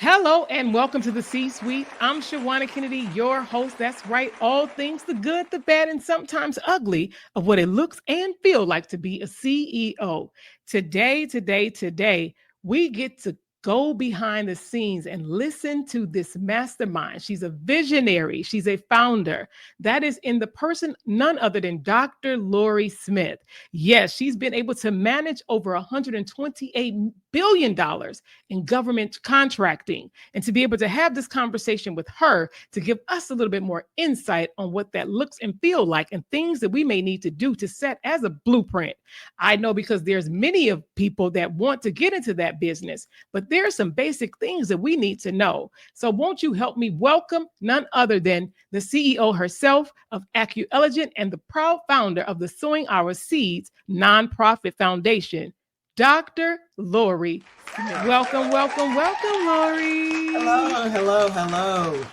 Hello and welcome to the C-Suite. I'm Shawanna Kennedy, your host. That's right, all things the good, the bad, and sometimes ugly of what it looks and feels like to be a CEO. Today, we get to go behind the scenes and listen to this mastermind. She's a visionary. She's a founder. That is in the person none other than Dr. Lori Smith. Yes, she's been able to manage over $128 billion in government contracting. And to be able to have this conversation with her to give us a little bit more insight on what that looks and feel like and things that we may need to do to set as a blueprint. I know because there's many of people that want to get into that business, but there are some basic things that we need to know. So won't you help me welcome none other than the CEO herself of Acu-Elligent and the proud founder of the Sowing Our Seeds nonprofit foundation, Dr. Lori Smith. Welcome, Lori.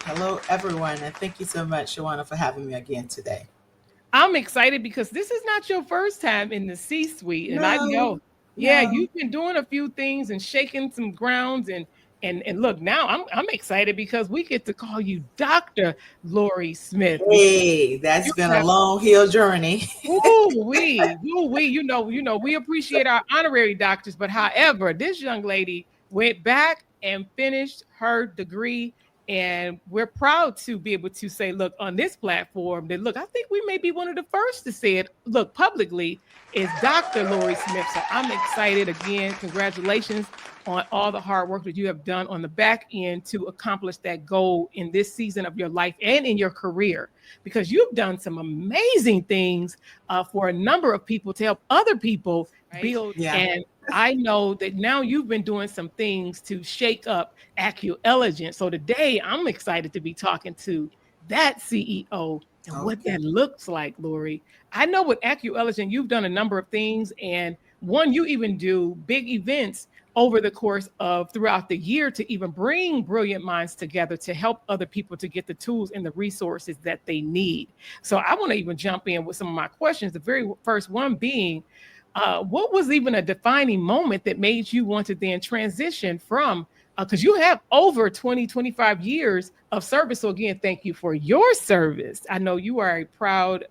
Hello, everyone. And thank you so much, Shawanna, for having me again today. I'm excited because this is not your first time in the C-suite. And I know, you've been doing a few things and shaking some grounds and look, now I'm excited because we get to call you Dr. Lori Smith. Hey, that's been a long hill journey. we we appreciate our honorary doctors, but however, this young lady went back and finished her degree. And we're proud to be able to say, look, on this platform, that look, I think we may be one of the first to say it, look, publicly, is Dr. Lori Smith. So I'm excited again. Congratulations on all the hard work that you have done on the back end to accomplish that goal in this season of your life and in your career, because you've done some amazing things for a number of people to help other people build. Yeah. And I know that now you've been doing some things to shake up Acu-Elligent. So today I'm excited to be talking to that CEO and what that looks like, Lori. I know with Acu-Elligent, you've done a number of things, and one, you even do big events over the course of throughout the year to even bring brilliant minds together to help other people to get the tools and the resources that they need. So I want to even jump in with some of my questions. The very first one being, what was even a defining moment that made you want to then transition from, because you have over 25 years of service. So again, thank you for your service. I know you are a proud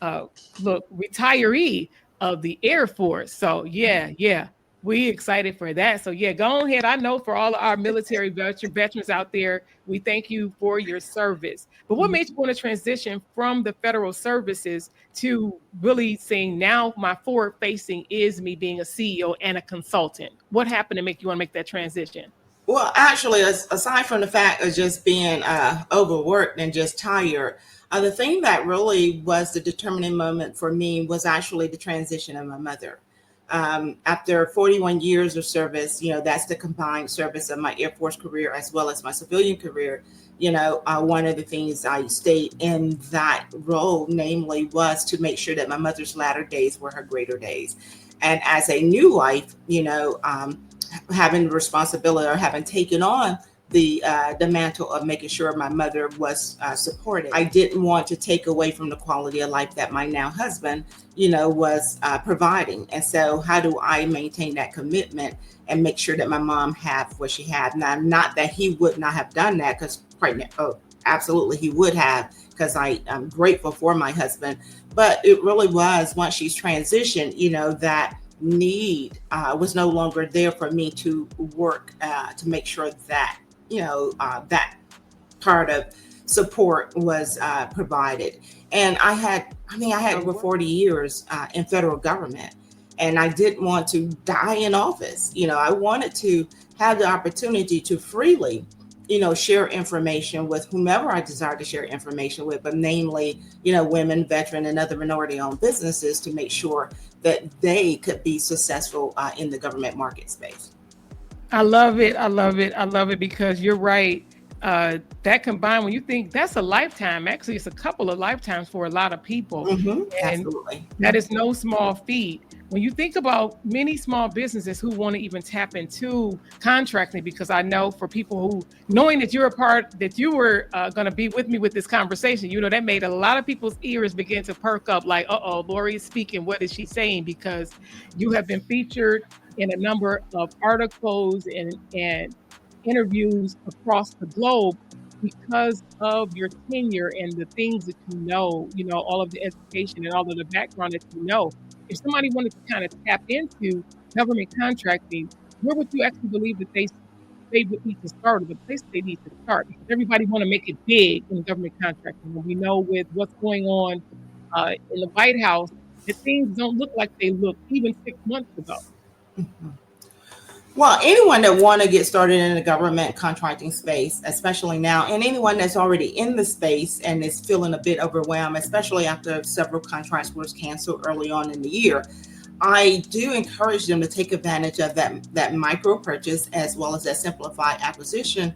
retiree of the Air Force. So yeah. We excited for that. So yeah, go ahead. I know for all of our military veterans out there, we thank you for your service. But what made you want to transition from the federal services to really saying now my forward facing is me being a CEO and a consultant? What happened to make you want to make that transition? Well, actually, aside from the fact of just being overworked and just tired, the thing that really was the determining moment for me was actually the transition of my mother. After 41 years of service, that's the combined service of my Air Force career as well as my civilian career. One of the things I stayed in that role, namely, was to make sure that my mother's latter days were her greater days. And as a new life, having the responsibility or having taken on the mantle of making sure my mother was supported, I didn't want to take away from the quality of life that my now husband, was providing. And so how do I maintain that commitment and make sure that my mom had what she had? Now, not that he would not have done that, because absolutely he would have, because I'm grateful for my husband. But it really was, once she's transitioned, that need was no longer there for me to work to make sure that that part of support was provided. And I had over 40 years in federal government, and I didn't want to die in office. I wanted to have the opportunity to freely, share information with whomever I desired to share information with, but namely, women, veteran, and other minority-owned businesses, to make sure that they could be successful in the government market space. I love it because you're right. That combined, when you think that's a lifetime, actually it's a couple of lifetimes for a lot of people. Mm-hmm, and absolutely. That is no small feat. When you think about many small businesses who want to even tap into contracting, because I know for people who, knowing that you're that you were going to be with me with this conversation, that made a lot of people's ears begin to perk up like, Lori is speaking. What is she saying? Because you have been featured in a number of articles and interviews across the globe because of your tenure and the things that all of the education and all of the background that you know. If somebody wanted to kind of tap into government contracting, where would you actually believe that they would need to start, or the place they need to start? Because everybody want to make it big in government contracting, and we know with what's going on in the White House that things don't look like they looked even 6 months ago. Well, anyone that want to get started in the government contracting space, especially now, and anyone that's already in the space and is feeling a bit overwhelmed, especially after several contracts were canceled early on in the year, I do encourage them to take advantage of that micro purchase as well as that simplified acquisition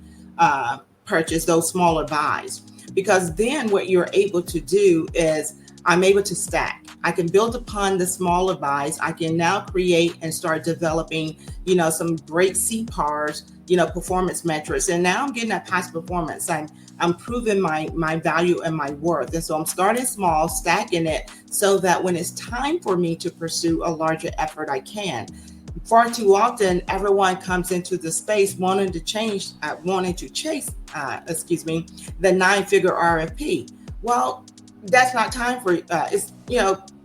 purchase, those smaller buys, because then what you're able to do is I'm able to stack. I can build upon the smaller buys. I can now create and start developing, some great CPARs, performance metrics. And now I'm getting that past performance. I'm proving my value and my worth. And so I'm starting small, stacking it so that when it's time for me to pursue a larger effort, I can. Far too often, everyone comes into the space wanting to chase, the 9-figure RFP. Well, that's not time for it's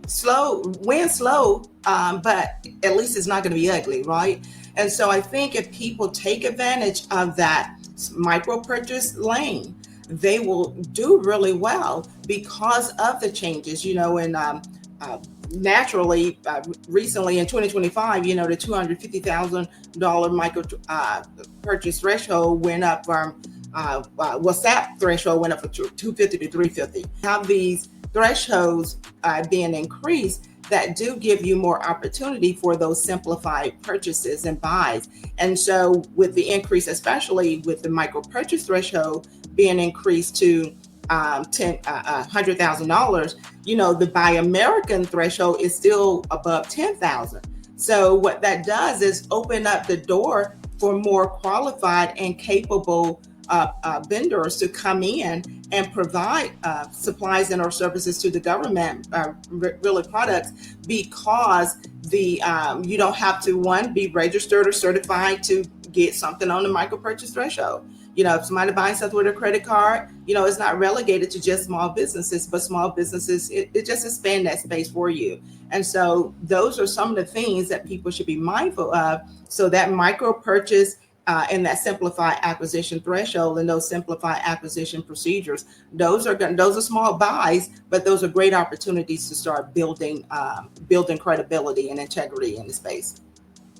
slow, win slow, but at least it's not going to be ugly, right? And so I think if people take advantage of that micro purchase lane, they will do really well because of the changes, and naturally, recently in 2025, the $250,000 micro purchase threshold went up from SAP threshold went up from 250 to 350. Have these thresholds being increased that do give you more opportunity for those simplified purchases and buys. And so with the increase, especially with the micro purchase threshold being increased to $100,000, the Buy American threshold is still above 10,000. So what that does is open up the door for more qualified and capable vendors to come in and provide supplies and or services to the government, really products, because you don't have to be registered or certified to get something on the micro purchase threshold. If somebody buys something with a credit card, it's not relegated to just small businesses, but small businesses, it just expands that space for you. And so those are some of the things that people should be mindful of. So that micro purchase and that simplified acquisition threshold and those simplified acquisition procedures, those are small buys, but those are great opportunities to start building credibility and integrity in the space.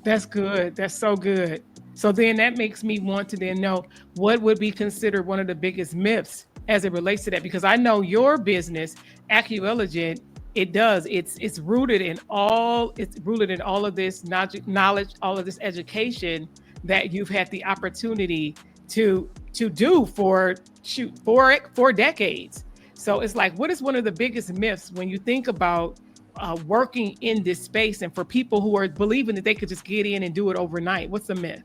That's good. That's so good. So then that makes me want to then know what would be considered one of the biggest myths as it relates to that, because I know your business, Acu-Elligent, it's rooted in all of this knowledge, all of this education that you've had the opportunity to do for decades. So it's like, what is one of the biggest myths when you think about working in this space, and for people who are believing that they could just get in and do it overnight? What's the myth?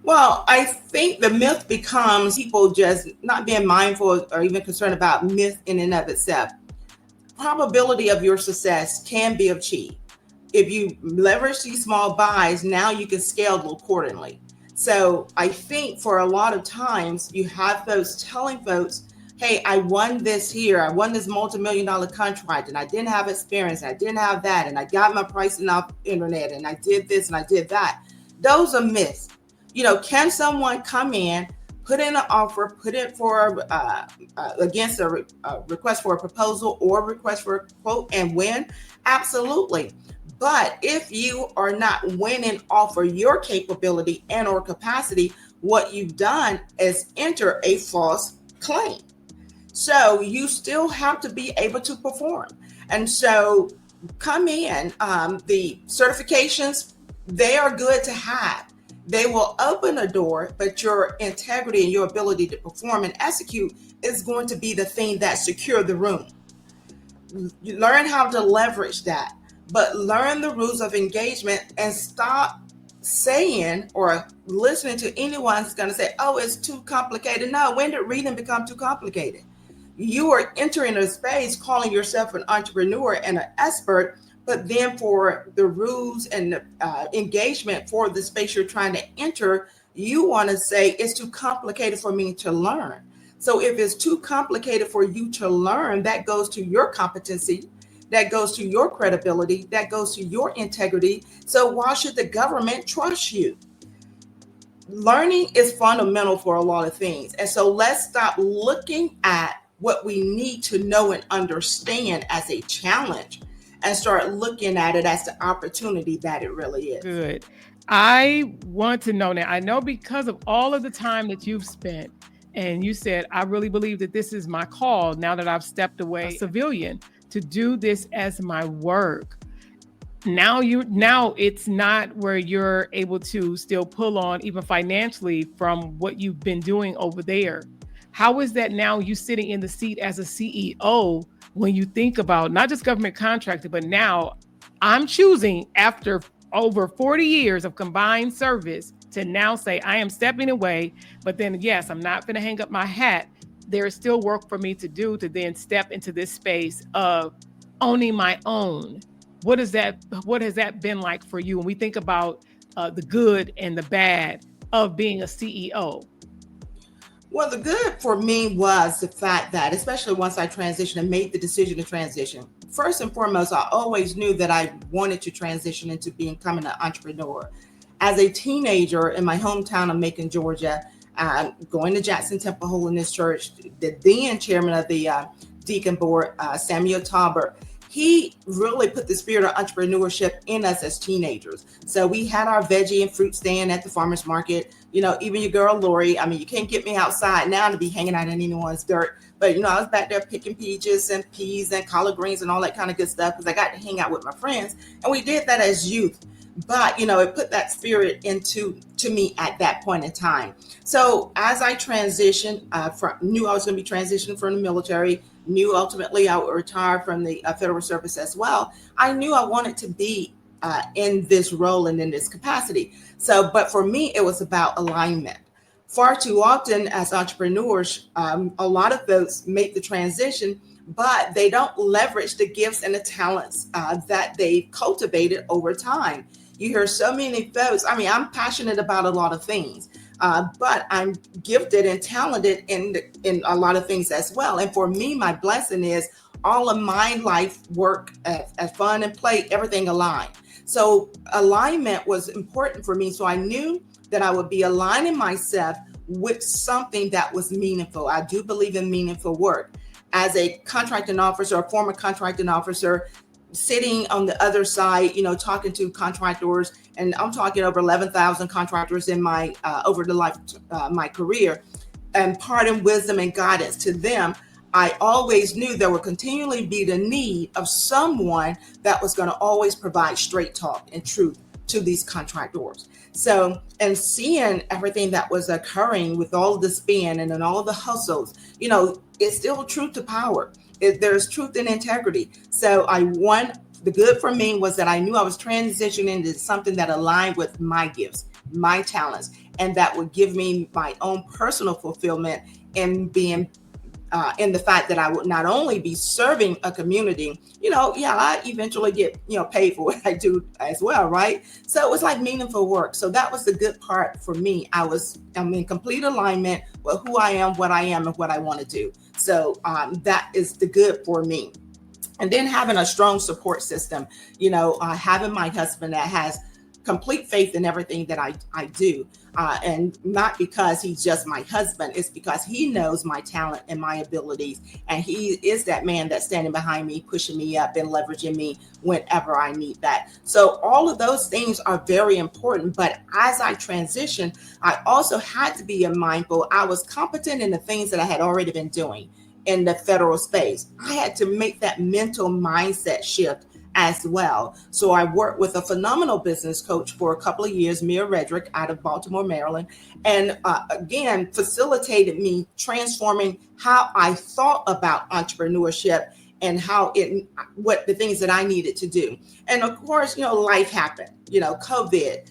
Well, I think the myth becomes people just not being mindful or even concerned about myth in and of itself. Probability of your success can be achieved. If you leverage these small buys, now you can scale accordingly. So I think for a lot of times you have folks telling folks, hey, I won this here. I won this multi-million-dollar contract and I didn't have experience. And I didn't have that. And I got my pricing off internet and I did this and I did that. Those are myths. Can someone come in, put in an offer, put it for against a request for a proposal or request for a quote and win? Absolutely. But if you are not winning off of your capability and or capacity, what you've done is enter a false claim. So you still have to be able to perform. And so come in, the certifications, they are good to have. They will open a door, but your integrity and your ability to perform and execute is going to be the thing that secure the room. You learn how to leverage that, but learn the rules of engagement and stop saying or listening to anyone who's going to say, oh, it's too complicated. No, when did reading become too complicated? You are entering a space calling yourself an entrepreneur and an expert, but then for the rules and the engagement for the space you're trying to enter, You want to say it's too complicated for me to learn. So if it's too complicated for you to learn, that goes to your competency, that goes to your credibility, that goes to your integrity. So why should the government trust you? Learning is fundamental for a lot of things. And so let's stop looking at what we need to know and understand as a challenge and start looking at it as the opportunity that it really is. Good. I want to know now. I know because of all of the time that you've spent, and you said, I really believe that this is my call now that I've stepped away, a civilian, to do this as my work. Now it's not where you're able to still pull on even financially from what you've been doing over there. How is that now you sitting in the seat as a CEO when you think about not just government contracting, but now I'm choosing after over 40 years of combined service to now say I am stepping away, but then yes, I'm not going to hang up my hat. There is still work for me to do to then step into this space of owning my own. What has that been like for you when we think about the good and the bad of being a CEO? Well, the good for me was the fact that, especially once I transitioned and made the decision to transition, first and foremost, I always knew that I wanted to transition into becoming an entrepreneur. As a teenager in my hometown of Macon, Georgia, going to Jackson Temple Holiness Church, the then chairman of the deacon board, Samuel Talbert, he really put the spirit of entrepreneurship in us as teenagers. So we had our veggie and fruit stand at the farmer's market. You know, even your girl, Lori, I mean, you can't get me outside now to be hanging out in anyone's dirt. But, you know, I was back there picking peaches and peas and collard greens and all that kind of good stuff because I got to hang out with my friends. And we did that as youth. But, you know, it put that spirit to me at that point in time. So as I transitioned, knew I was going to be transitioning from the military, knew ultimately I would retire from the federal service as well. I knew I wanted to be in this role and in this capacity. So, but for me, it was about alignment. Far too often as entrepreneurs, a lot of folks make the transition, but they don't leverage the gifts and the talents that they've cultivated over time. You hear so many folks, I mean, I'm passionate about a lot of things, but I'm gifted and talented in a lot of things as well. And for me, my blessing is all of my life work, fun and play, everything aligned. So alignment was important for me. So I knew that I would be aligning myself with something that was meaningful. I do believe in meaningful work. As a contracting officer, a former contracting officer, sitting on the other side, you know, talking to contractors, and I'm talking over 11,000 contractors in my over the life my career, and imparting wisdom and guidance to them. I always knew there would continually be the need of someone that was going to always provide straight talk and truth to these contractors. So, and seeing everything that was occurring with all the spin and then all the hustles, you know, it's still truth to power. There's truth and integrity. So the good for me was that I knew I was transitioning into something that aligned with my gifts, my talents, and that would give me my own personal fulfillment in being in the fact that I would not only be serving a community, you know, yeah, I eventually get, you know, paid for what I do as well, right? So it was like meaningful work. So that was the good part for me. I'm in complete alignment with who I am, and what I want to do. So that is the good for me. And then having a strong support system, you know, having my husband that has complete faith in everything that I do. And not because he's just my husband, it's because he knows my talent and my abilities. And he is that man that's standing behind me, pushing me up and leveraging me whenever I need that. So all of those things are very important. But as I transitioned, I also had to be mindful. I was competent in the things that I had already been doing in the federal space. I had to make that mental mindset shift as well. So I worked with a phenomenal business coach for a couple of years, Mia Redrick, out of Baltimore, Maryland, and again, facilitated me transforming how I thought about entrepreneurship and what the things that I needed to do. And of course, you know, life happened, you know, COVID,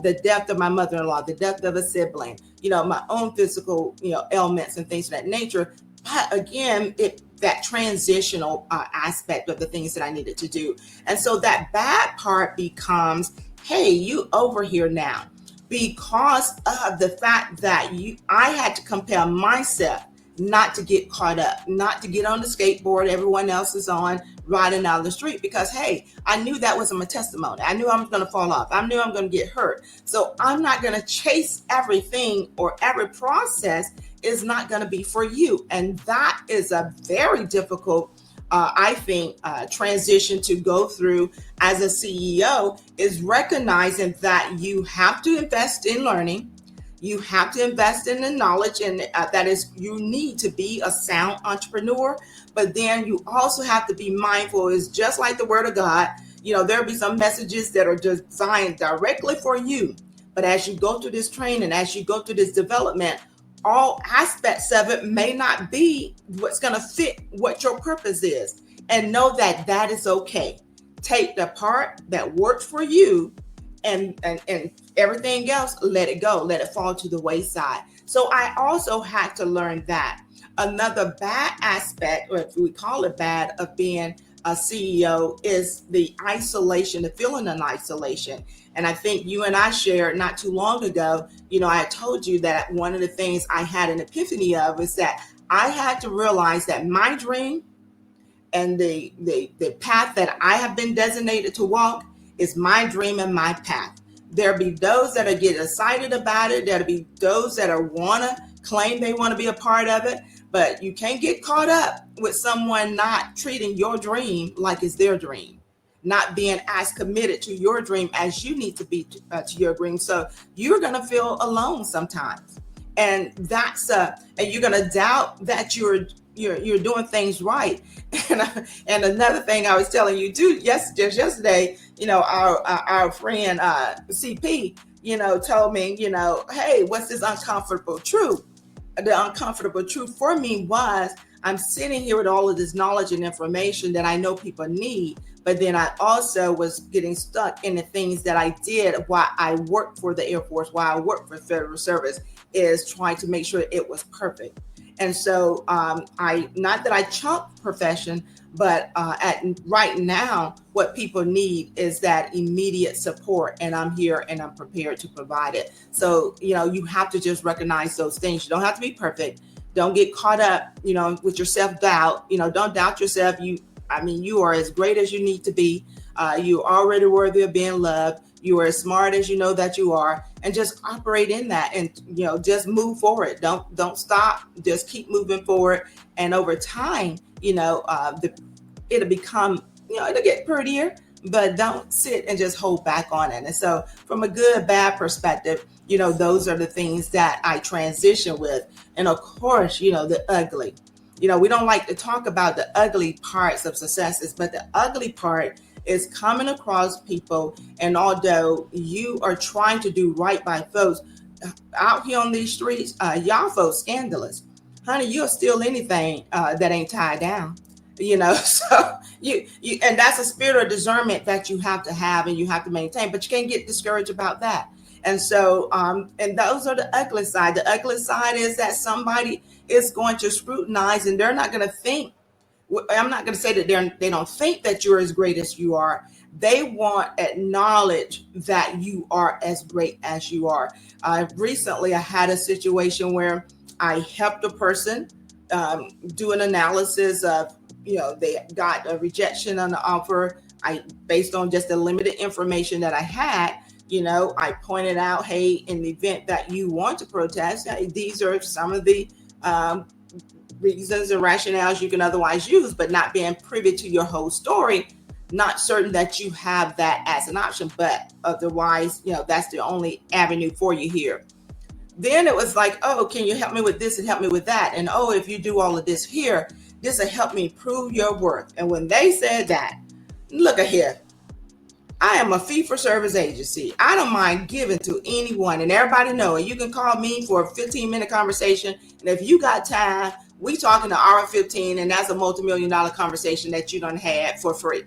the death of my mother-in-law, the death of a sibling, you know, my own physical, you know, ailments and things of that nature. But again, that transitional aspect of the things that I needed to do. And so that bad part becomes, hey, you over here now. because of the fact that I had to compel myself not to get caught up, not to get on the skateboard everyone else is on, riding down the street, because hey, I knew that wasn't my testimony. I knew I was going to fall off. I knew I'm going to get hurt. So I'm not going to chase everything, or every process is not going to be for you. And that is a very difficult I think transition to go through as a CEO, is recognizing that you have to invest in learning. You have to invest in the knowledge, and that is, you need to be a sound entrepreneur. But then you also have to be mindful. It's just like the word of God. There'll be some messages that are designed directly for you. But as you go through this training, as you go through this development, all aspects of it may not be what's going to fit what your purpose is. And know that that is okay. Take the part that works for you, and everything else, let it go. Let it fall to the wayside. So I also had to learn that. Another bad aspect, or if we call it bad, of being a CEO is the isolation, the feeling of isolation. And I think you and I shared not too long ago, I told you that one of the things I had an epiphany of is that I had to realize that my dream and the path that I have been designated to walk is my dream and my path. There'll be those that are get excited about it. There'll be those that are want to claim they want to be a part of it. But you can't get caught up with someone not treating your dream like it's their dream, not being as committed to your dream as you need to be to your dream. So you're going to feel alone sometimes. And that's and you're going to doubt that you're doing things right. And another thing I was telling you too, just yesterday, our friend CP, told me, hey, what's this uncomfortable truth? The uncomfortable truth for me was, I'm sitting here with all of this knowledge and information that I know people need, but then I also was getting stuck in the things that I did while I worked for the Air Force, while I worked for Federal Service, is trying to make sure it was perfect. And so not that I chunked profession, but right now, what people need is that immediate support, and I'm here and I'm prepared to provide it. So, you have to just recognize those things. You don't have to be perfect. Don't get caught up, with your self-doubt. Don't doubt yourself. You are as great as you need to be. You're already worthy of being loved. You are as smart as you know that you are, and just operate in that, and just move forward. Don't stop. Just keep moving forward, and over time, it'll become, it'll get prettier. But don't sit and just hold back on it. And so, from a good, bad perspective, those are the things that I transition with. And of course, the ugly. We don't like to talk about the ugly parts of successes, but the ugly part is coming across people. And although you are trying to do right by folks out here on these streets, y'all folks scandalous. Honey, you'll steal anything that ain't tied down. So you and that's a spirit of discernment that you have to have and you have to maintain, but you can't get discouraged about that. And so, and those are the ugly side. The ugly side is that somebody is going to scrutinize, and they're not going to think. I'm not going to say that they don't think that you're as great as you are. They want acknowledge that you are as great as you are. Recently, I had a situation where I helped a person do an analysis of, they got a rejection on the offer. Based on just the limited information that I had, I pointed out, hey, in the event that you want to protest, hey, these are some of the reasons and rationales you can otherwise use, but not being privy to your whole story, not certain that you have that as an option, but otherwise, that's the only avenue for you here. Then it was like, oh, can you help me with this and help me with that? And oh, if you do all of this here, this will help me prove your worth. And when they said that, look at here, I am a fee-for-service agency. I don't mind giving to anyone, and everybody know it. You can call me for a 15-minute conversation, and if you got time, we talking to hour 15, and that's a multi-million-dollar conversation that you done had for free.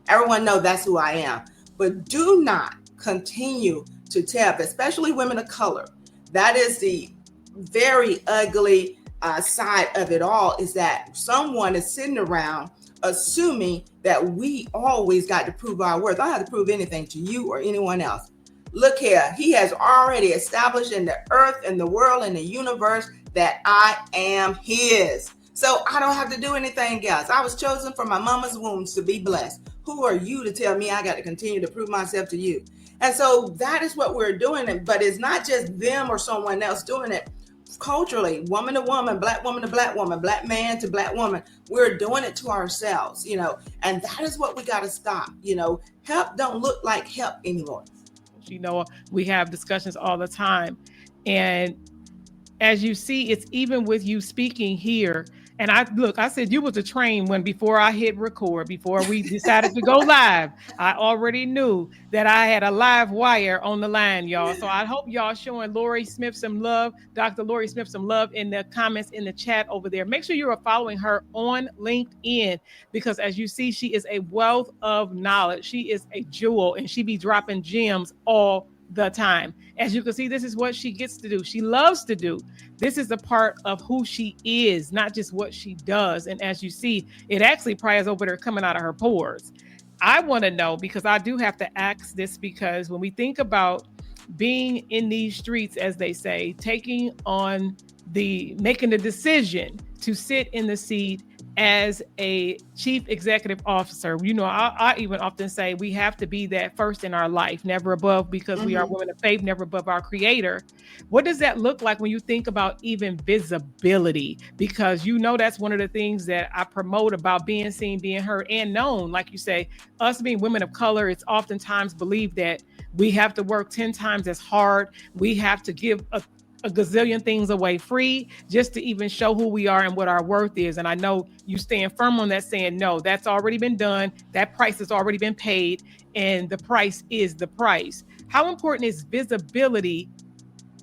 Everyone know that's who I am. But do not continue to tell, especially women of color. That is the very ugly side of it all, is that someone is sitting around assuming that we always got to prove our worth. I don't have to prove anything to you or anyone else. Look here, he has already established in the earth and the world and the universe that I am his. So I don't have to do anything else. I was chosen from my mama's wombs to be blessed. Who are you to tell me I got to continue to prove myself to you? And so that is what we're doing. But it's not just them or someone else doing it. Culturally, woman to woman, black woman to black woman, black man to black woman, we're doing it to ourselves, and that is what we got to stop. Help don't look like help anymore. We have discussions all the time. And as you see, it's even with you speaking here. And I said you was a train when before I hit record, before we decided to go live, I already knew that I had a live wire on the line, y'all. So I hope y'all showing Lori Smith some love, Dr. Lori Smith some love in the comments in the chat over there. Make sure you are following her on LinkedIn, because as you see, she is a wealth of knowledge. She is a jewel, and she be dropping gems all the time. As you can see, this is what she gets to do. She loves to do. This is a part of who she is, not just what she does. And as you see, it actually priors over there coming out of her pores. I want to know, because I do have to ask this, because when we think about being in these streets, as they say, making the decision to sit in the seat as a chief executive officer, I even often say we have to be that first in our life, never above, because we are women of faith, never above our creator. What does that look like when you think about even visibility? Because that's one of the things that I promote about being seen, being heard, and known. Like you say, us being women of color, it's oftentimes believed that we have to work 10 times as hard. We have to give a gazillion things away free just to even show who we are and what our worth is. And I know you stand firm on that, saying, no, that's already been done. That price has already been paid, and the price is the price. How important is visibility,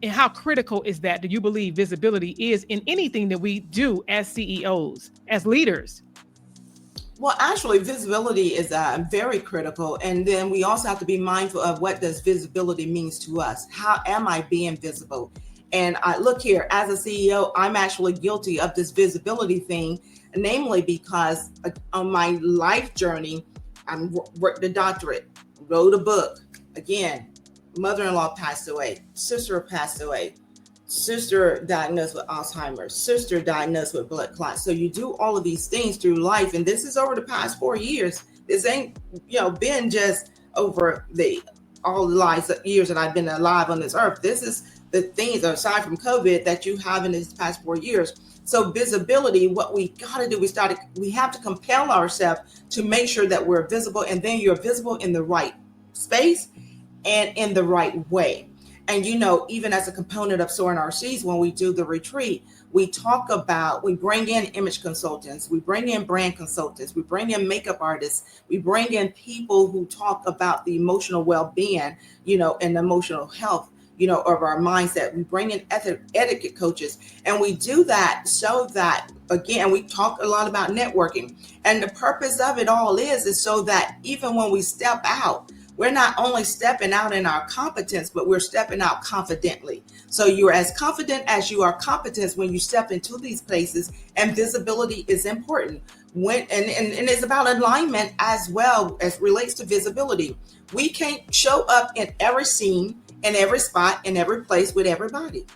and how critical is that? Do you believe visibility is in anything that we do as CEOs, as leaders? Well, actually, visibility is very critical. And then we also have to be mindful of what does visibility means to us. How am I being visible? And look here, as a CEO, I'm actually guilty of this visibility thing, namely because on my life journey, I worked a doctorate, wrote a book. Again, mother-in-law passed away, sister passed away, sister diagnosed with Alzheimer's, sister diagnosed with blood clots. So you do all of these things through life. And this is over the past 4 years. This ain't, been just over all the years that I've been alive on this earth. This is the things aside from COVID that you have in these past 4 years. So visibility, what we got to do, we have to compel ourselves to make sure that we're visible, and then you're visible in the right space and in the right way. And, even as a component of Soaring Our Seas, when we do the retreat, we bring in image consultants, we bring in brand consultants, we bring in makeup artists, we bring in people who talk about the emotional well-being, and emotional health, of our mindset. We bring in etiquette coaches, and we do that so that, again, we talk a lot about networking. And the purpose of it all is so that even when we step out, we're not only stepping out in our competence, but we're stepping out confidently. So you're as confident as you are competent when you step into these places, and visibility is important. And it's about alignment as well as relates to visibility. We can't show up in every scene, in every spot, in every place with everybody.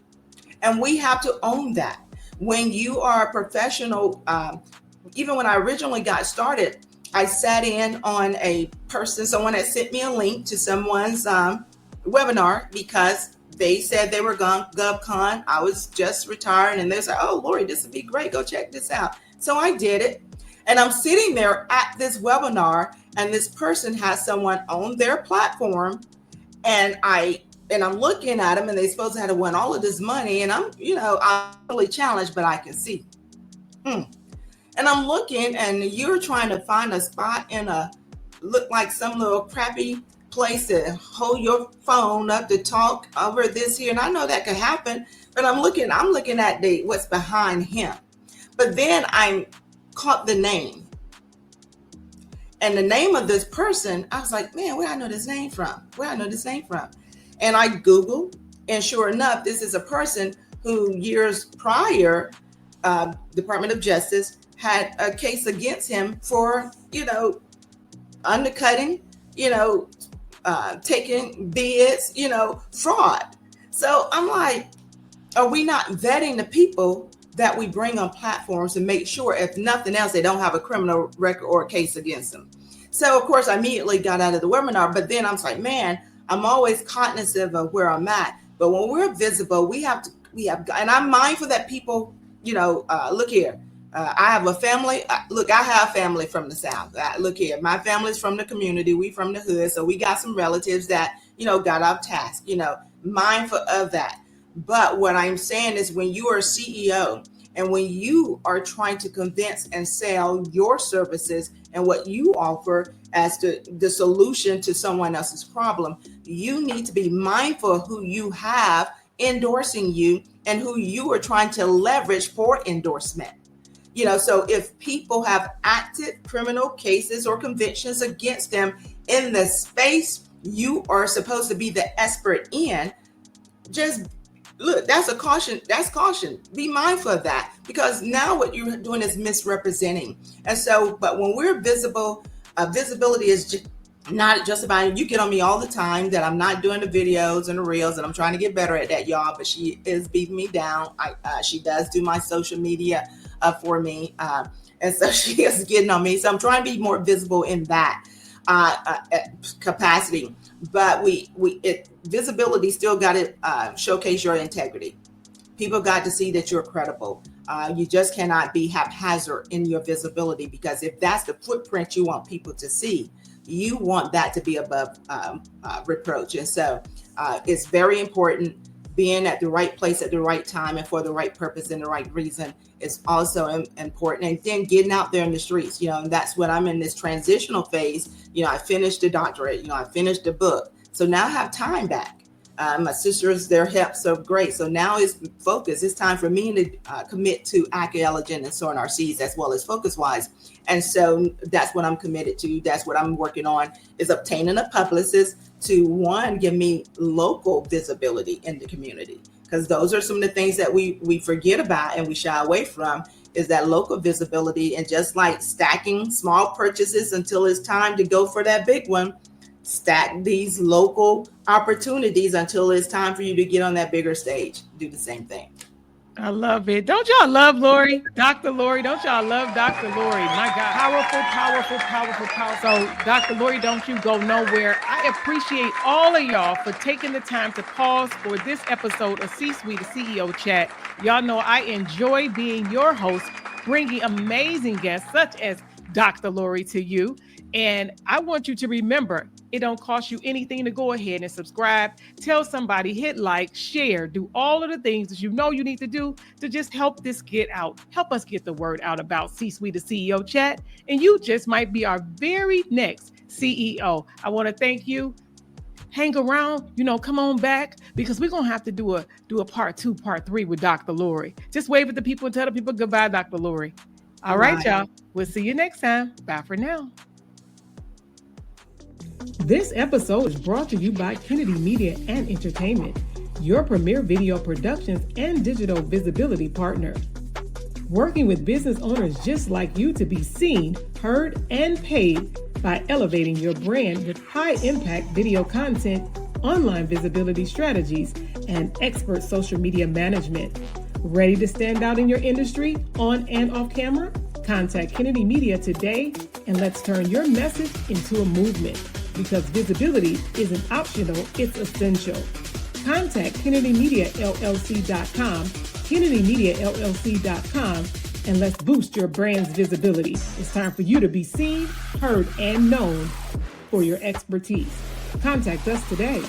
And we have to own that. When you are a professional, even when I originally got started, I sat in on someone had sent me a link to someone's webinar because they said they were GovCon. I was just retired, and they said, oh, Lori, this would be great. Go check this out. So I did it. And I'm sitting there at this webinar, and this person has someone on their platform, and I'm looking at them, and they supposed to have won all of this money. And I'm really challenged, but I can see. And I'm looking, and you're trying to find a spot look like some little crappy place to hold your phone up to talk over this here. And I know that could happen, but I'm looking at what's behind him. But then I caught the name. And the name of this person, I was like, man, where do I know this name from? And I Googled, and sure enough, this is a person who years prior, Department of Justice had a case against him for, undercutting, taking bids, fraud. So I'm like, are we not vetting the people that we bring on platforms to make sure, if nothing else, they don't have a criminal record or a case against them? So, of course, I immediately got out of the webinar, but then I was like, man, I'm always cognizant of where I'm at. But when we're visible, we have, and I'm mindful that people, look here, I have a family. Look, I have family from the South. Look here, my family's from the community. We from the hood. So we got some relatives that, got off task, mindful of that. But what I'm saying is when you are a CEO and when you are trying to convince and sell your services and what you offer as the solution to someone else's problem, you need to be mindful of who you have endorsing you and who you are trying to leverage for endorsement. So if people have active criminal cases or convictions against them in the space you are supposed to be the expert in, just look, that's a caution. That's caution. Be mindful of that, because now what you're doing is misrepresenting. And so, but when we're visible, visibility is not just about, you get on me all the time that I'm not doing the videos and the reels, and I'm trying to get better at that, y'all, but she is beating me down. She does do my social media for me. And so she is getting on me. So I'm trying to be more visible in that capacity. But visibility still got to showcase your integrity. People got to see that you're credible. You just cannot be haphazard in your visibility, because if that's the footprint you want people to see, you want that to be above reproach. And so it's very important. Being at the right place at the right time and for the right purpose and the right reason is also important. And then getting out there in the streets, and that's what I'm in this transitional phase. I finished the doctorate, I finished the book. So now I have time back. My sisters, their help so great. So now it's focus. It's time for me to commit to Acu-Elligent and sowing our seeds, as well as Focus Wise. And so that's what I'm committed to. That's what I'm working on, is obtaining a publicist to, one, give me local visibility in the community. Because those are some of the things that we forget about and we shy away from, is that local visibility. And just like stacking small purchases until it's time to go for that big one, stack these local opportunities until it's time for you to get on that bigger stage. Do the same thing. I love it. Don't y'all love Lori? Dr. Lori, don't y'all love Dr. Lori? My God, powerful, powerful, powerful, powerful. So Dr. Lori, don't you go nowhere. I appreciate all of y'all for taking the time to pause for this episode of C-Suite, the CEO Chat. Y'all know I enjoy being your host, bringing amazing guests such as Dr. Lori to you. And I want you to remember, it don't cost you anything to go ahead and subscribe, tell somebody, hit like, share, do all of the things that you know you need to do to just help this get out. Help us get the word out about C-Suite, the CEO Chat. And you just might be our very next CEO. I want to thank you. Hang around, come on back, because we're going to have to do a part 2, part 3 with Dr. Lori. Just wave at the people and tell the people goodbye, Dr. Lori. All right, y'all. We'll see you next time. Bye for now. This episode is brought to you by Kennedy Media and Entertainment, your premier video productions and digital visibility partner. Working with business owners just like you to be seen, heard, and paid by elevating your brand with high-impact video content, online visibility strategies, and expert social media management. Ready to stand out in your industry, on and off camera? Contact Kennedy Media today, and let's turn your message into a movement. Because visibility isn't optional, it's essential. Contact KennedyMediaLLC.com, KennedyMediaLLC.com, and let's boost your brand's visibility. It's time for you to be seen, heard, and known for your expertise. Contact us today.